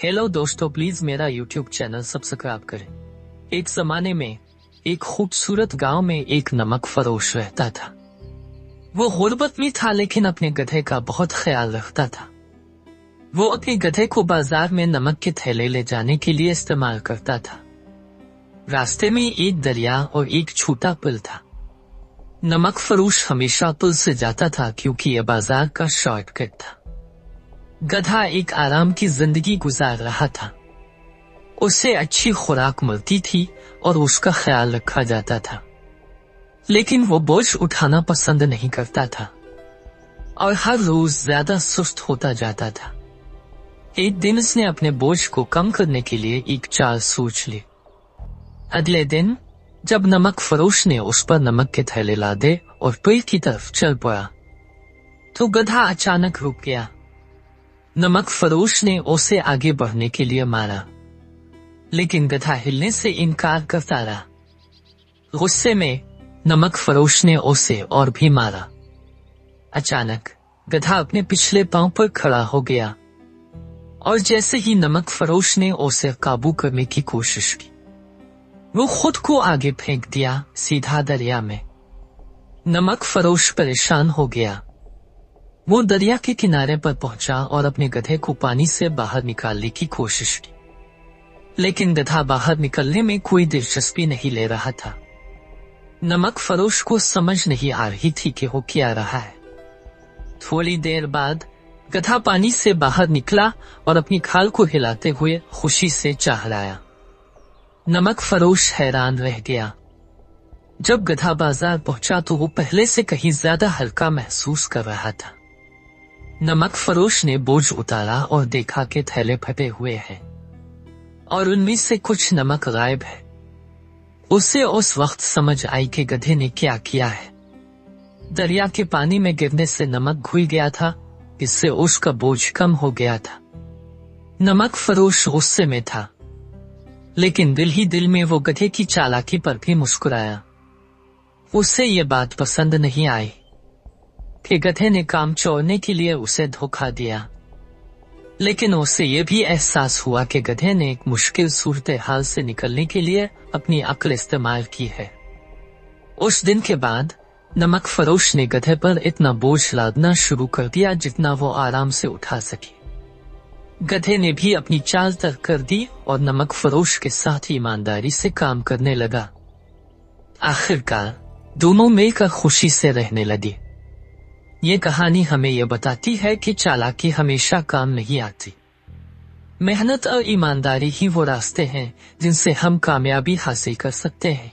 Hello दोस्तों, please मेरा YouTube channel subscribe करें। एक जमाने में एक खूबसूरत गांव में एक नमक फरोश रहता था। वो गुर्बत में था लेकिन अपने गधे का बहुत ख्याल रखता था। वो अपने गधे को बाजार में नमक के थैले ले जाने के लिए इस्तेमाल करता था। रास्ते में एक दरिया और एक छोटा पुल था। नमक फरोश हमेशा पुल से जाता था क्योंकि यह बाजार का शॉर्टकट था। गधा एक आराम की जिंदगी गुजार रहा था। उसे अच्छी खुराक मिलती थी और उसका ख्याल रखा जाता था, लेकिन वो बोझ उठाना पसंद नहीं करता था और हर रोज ज्यादा सुस्त होता जाता था। एक दिन उसने अपने बोझ को कम करने के लिए एक चाल सोच ली। अगले दिन जब नमक फरोश ने उस पर नमक के थैले लादे और पुल की तरफ चल पड़ा, तो गधा अचानक रुक गया। नमक फरोश ने उसे आगे बढ़ने के लिए मारा, लेकिन गधा हिलने से इनकार करता रहा। गुस्से में नमक फरोश ने उसे और भी मारा। अचानक गधा अपने पिछले पांव पर खड़ा हो गया और जैसे ही नमक फरोश ने उसे काबू करने की कोशिश की, वो खुद को आगे फेंक दिया, सीधा दरिया में। नमक फरोश परेशान हो गया। वो दरिया के किनारे पर पहुंचा और अपने गधे को पानी से बाहर निकालने की कोशिश की, लेकिन गधा बाहर निकलने में कोई दिलचस्पी नहीं ले रहा था। नमक फरोश को समझ नहीं आ रही थी कि वो क्या रहा है। थोड़ी देर बाद गधा पानी से बाहर निकला और अपनी खाल को हिलाते हुए खुशी से चहराया। नमक फरोश हैरान रह गया। जब गधा बाजार पहुंचा तो वो पहले से कहीं ज्यादा हल्का महसूस कर रहा था। नमक फरोश ने बोझ उतारा और देखा कि थैले फटे हुए हैं और उनमें से कुछ नमक गायब है। उसे उस वक्त समझ आई कि गधे ने क्या किया है। दरिया के पानी में गिरने से नमक घुल गया था, इससे उसका बोझ कम हो गया था। नमक फरोश गुस्से में था, लेकिन दिल ही दिल में वो गधे की चालाकी पर भी मुस्कुराया। उसे ये बात पसंद नहीं आई कि गधे ने काम चोरने के लिए उसे धोखा दिया, लेकिन उसे ये भी एहसास हुआ कि गधे ने एक मुश्किल सूरत हाल से निकलने के लिए अपनी अक्ल इस्तेमाल की है। उस दिन के बाद नमक फरोश ने गधे पर इतना बोझ लादना शुरू कर दिया जितना वो आराम से उठा सके। गधे ने भी अपनी चाल तर्क कर दी और नमक फरोश के साथ ईमानदारी से काम करने लगा। आखिरकार दोनों मिलकर खुशी से रहने लगे। ये कहानी हमें यह बताती है कि चालाकी हमेशा काम नहीं आती। मेहनत और ईमानदारी ही वो रास्ते हैं जिनसे हम कामयाबी हासिल कर सकते हैं।